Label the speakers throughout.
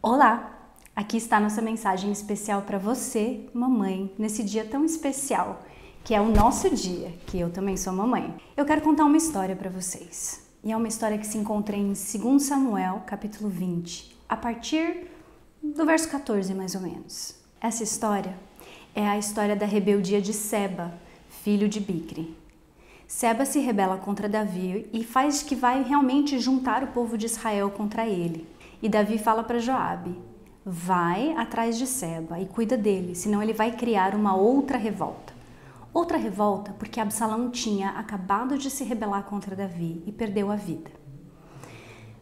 Speaker 1: Olá! Aqui está nossa mensagem especial para você, mamãe, nesse dia tão especial, que é o nosso dia, que eu também sou mamãe. Eu quero contar uma história para vocês. E é uma história que se encontra em 2 Samuel, capítulo 20, a partir do verso 14, mais ou menos. Essa história é a história da rebeldia de Seba, filho de Bicri. Seba se rebela contra Davi e faz que vai realmente juntar o povo de Israel contra ele. E Davi fala para Joabe: vai atrás de Seba e cuida dele, senão ele vai criar uma outra revolta. Outra revolta porque Absalão tinha acabado de se rebelar contra Davi e perdeu a vida.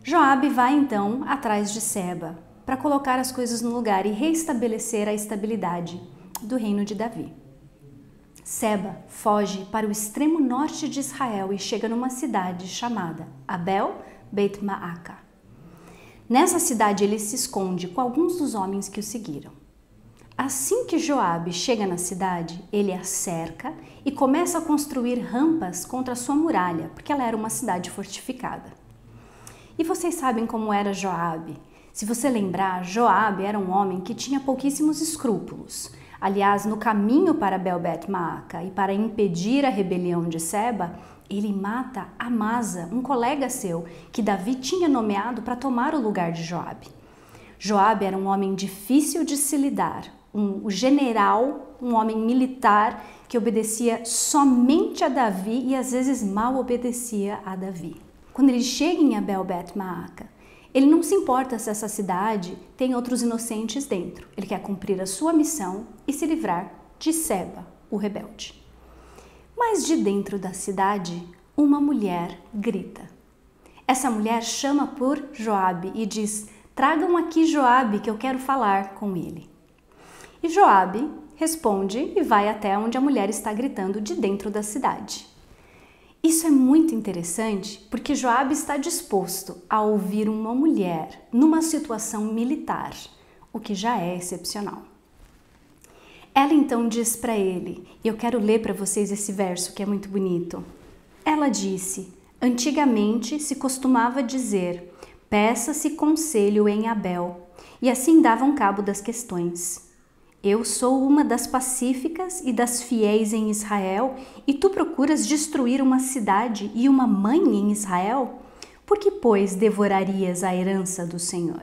Speaker 1: Joabe vai então atrás de Seba para colocar as coisas no lugar e reestabelecer a estabilidade do reino de Davi. Seba foge para o extremo norte de Israel e chega numa cidade chamada Abel Beit Maaca. Nessa cidade ele se esconde com alguns dos homens que o seguiram. Assim que Joabe chega na cidade, ele a cerca e começa a construir rampas contra a sua muralha, porque ela era uma cidade fortificada. E vocês sabem como era Joabe. Se você lembrar, Joabe era um homem que tinha pouquíssimos escrúpulos. Aliás, no caminho para Abel Beit Maaca e para impedir a rebelião de Seba, ele mata Amasa, um colega seu, que Davi tinha nomeado para tomar o lugar de Joabe. Joabe era um homem difícil de se lidar, um general, um homem militar que obedecia somente a Davi e às vezes mal obedecia a Davi. Quando ele chega em Abel Beit Maaca, ele não se importa se essa cidade tem outros inocentes dentro. Ele quer cumprir a sua missão e se livrar de Seba, o rebelde. Mas de dentro da cidade, uma mulher grita. Essa mulher chama por Joabe e diz: tragam aqui Joabe que eu quero falar com ele. E Joabe responde e vai até onde a mulher está gritando de dentro da cidade. Isso é muito interessante porque Joabe está disposto a ouvir uma mulher numa situação militar, o que já é excepcional. Ela então diz para ele, e eu quero ler para vocês esse verso que é muito bonito. Ela disse: antigamente se costumava dizer, peça-se conselho em Abel, e assim davam cabo das questões. Eu sou uma das pacíficas e das fiéis em Israel, e tu procuras destruir uma cidade e uma mãe em Israel? Por que, pois, devorarias a herança do Senhor?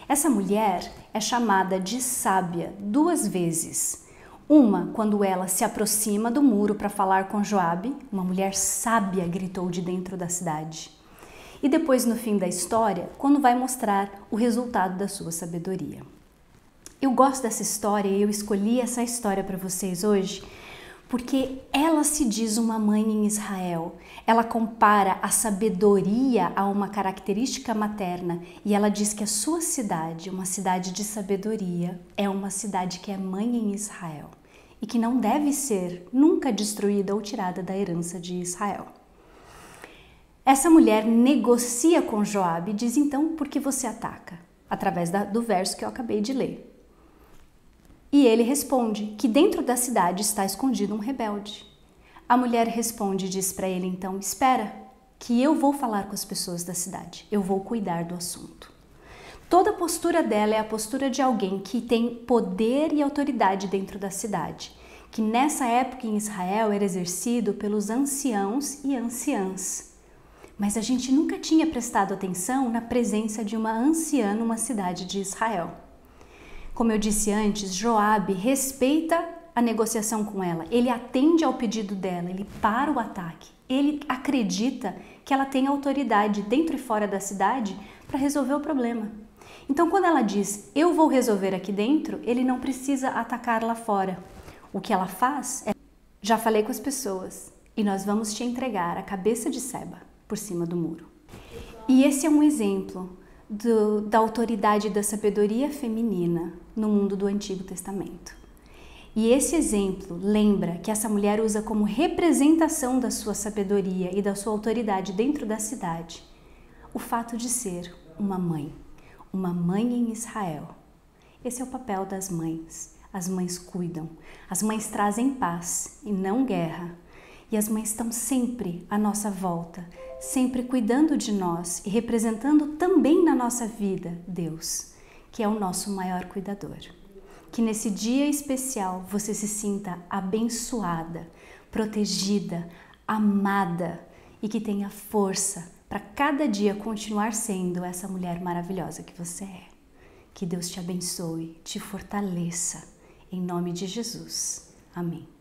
Speaker 1: Essa mulher é chamada de sábia 2 vezes. Uma, quando ela se aproxima do muro para falar com Joabe, uma mulher sábia gritou de dentro da cidade. E depois, no fim da história, quando vai mostrar o resultado da sua sabedoria. Eu gosto dessa história e eu escolhi essa história para vocês hoje porque ela se diz uma mãe em Israel. Ela compara a sabedoria a uma característica materna e ela diz que a sua cidade, uma cidade de sabedoria, é uma cidade que é mãe em Israel e que não deve ser nunca destruída ou tirada da herança de Israel. Essa mulher negocia com Joabe e diz: então, por que você ataca? Através do verso que eu acabei de ler. E ele responde que dentro da cidade está escondido um rebelde. A mulher responde e diz para ele então: espera, que eu vou falar com as pessoas da cidade, eu vou cuidar do assunto. Toda a postura dela é a postura de alguém que tem poder e autoridade dentro da cidade, que nessa época em Israel era exercido pelos anciãos e anciãs. Mas a gente nunca tinha prestado atenção na presença de uma anciã numa cidade de Israel. Como eu disse antes, Joabe respeita a negociação com ela, ele atende ao pedido dela, ele para o ataque, ele acredita que ela tem autoridade dentro e fora da cidade para resolver o problema. Então, quando ela diz, eu vou resolver aqui dentro, ele não precisa atacar lá fora. O que ela faz é, já falei com as pessoas e nós vamos te entregar a cabeça de Seba por cima do muro. E esse é um exemplo da autoridade e da sabedoria feminina no mundo do Antigo Testamento. E esse exemplo lembra que essa mulher usa como representação da sua sabedoria e da sua autoridade dentro da cidade o fato de ser uma mãe em Israel. Esse é o papel das mães. As mães cuidam, as mães trazem paz e não guerra. E as mães estão sempre à nossa volta, sempre cuidando de nós e representando também na nossa vida Deus, que é o nosso maior cuidador. Que nesse dia especial você se sinta abençoada, protegida, amada e que tenha força para cada dia continuar sendo essa mulher maravilhosa que você é. Que Deus te abençoe, te fortaleça. Em nome de Jesus. Amém.